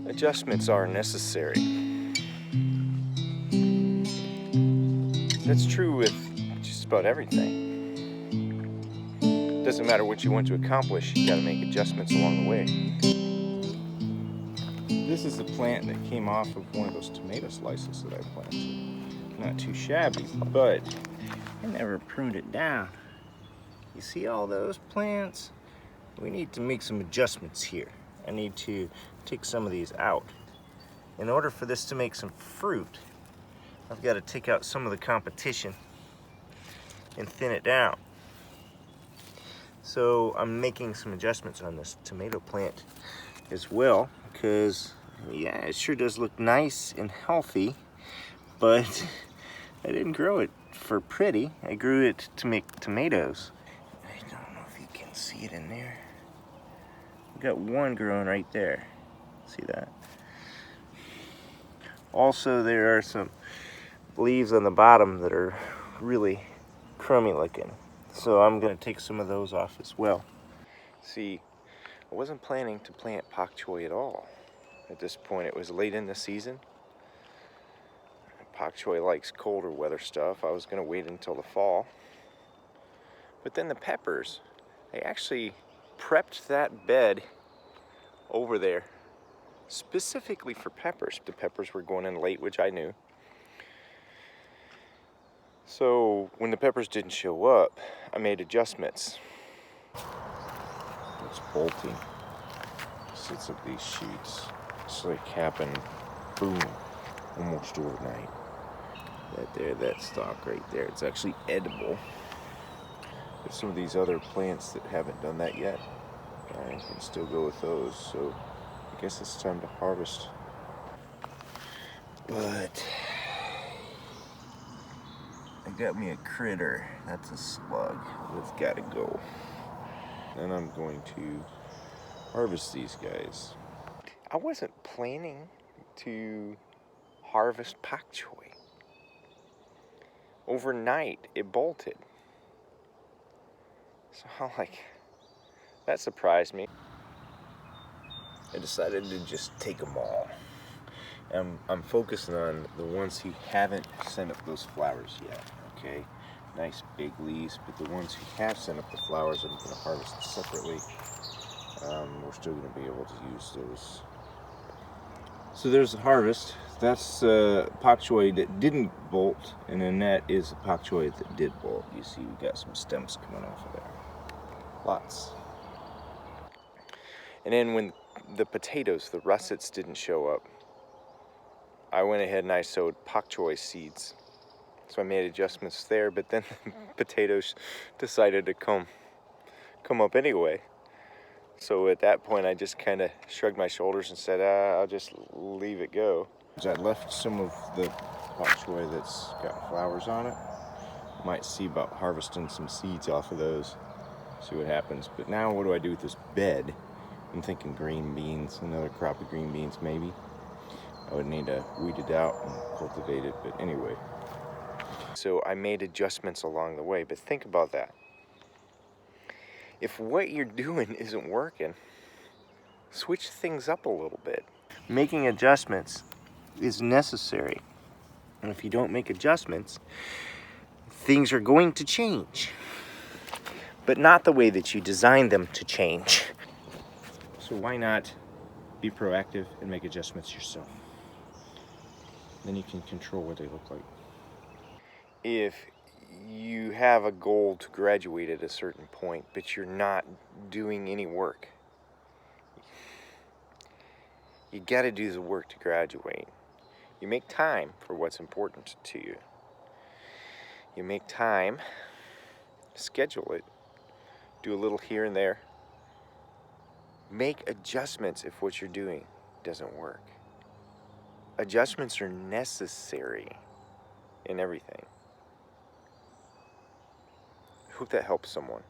Adjustments are necessary. That's true with just about everything. Doesn't matter what you want to accomplish, you gotta make adjustments along the way. This is a plant that came off of one of those tomato slices that I planted. Not too shabby, but I never pruned it down. You see all those plants? We need to make some adjustments here. I need to take some of these out. In order for this to make some fruit, I've got to take out some of the competition and thin it down. So I'm making some adjustments on this tomato plant as well, because yeah, it sure does look nice and healthy, but I didn't grow it for pretty. I grew it to make tomatoes. I don't know if you can see it in there. We've got one growing right there. See that? Also, there are some leaves on the bottom that are really crummy looking. So I'm gonna take some of those off as well. See, I wasn't planning to plant pak choy at all. At this point, it was late in the season. Pak choy likes colder weather stuff. I was gonna wait until the fall. But then the peppers, I actually prepped that bed over there specifically for peppers. The peppers were going in late, which I knew. So when the peppers didn't show up, I made adjustments. It's bolting. Sits up these sheets. It's like happened, boom, almost overnight. That stalk right there, it's actually edible. There's some of these other plants that haven't done that yet. I can still go with those, so I guess it's time to harvest. But I got me a critter. That's a slug. It's gotta go. And I'm going to harvest these guys. I wasn't planning to harvest pak choy. Overnight, it bolted. So I'm like, that surprised me. I decided to just take them all. I'm focusing on the ones who haven't sent up those flowers yet, okay? Nice big leaves, but the ones who have sent up the flowers, I'm gonna harvest separately. We're still gonna be able to use those. So there's the harvest. That's pak choy that didn't bolt, and then that is the pak choy that did bolt. You see we got some stems coming off of there. Lots. And then when the potatoes, the russets, didn't show up, I went ahead and I sowed pak choy seeds. So I made adjustments there, but then the potatoes decided to come up anyway. So at that point, I just kind of shrugged my shoulders and said, I'll just leave it go. I left some of the pak choy that's got flowers on it. Might see about harvesting some seeds off of those, see what happens. But now what do I do with this bed? I'm thinking green beans, another crop of green beans maybe. I would need to weed it out and cultivate it, but anyway. So I made adjustments along the way, but think about that. If what you're doing isn't working, switch things up a little bit. Making adjustments is necessary. And if you don't make adjustments, things are going to change. But not the way that you designed them to change. So why not be proactive and make adjustments yourself? Then you can control what they look like. If you have a goal to graduate at a certain point, but you're not doing any work, you got to do the work to graduate. You make time for what's important to you. You make time, schedule it, do a little here and there. Make adjustments if what you're doing doesn't work. Adjustments are necessary in everything. I hope that helps someone.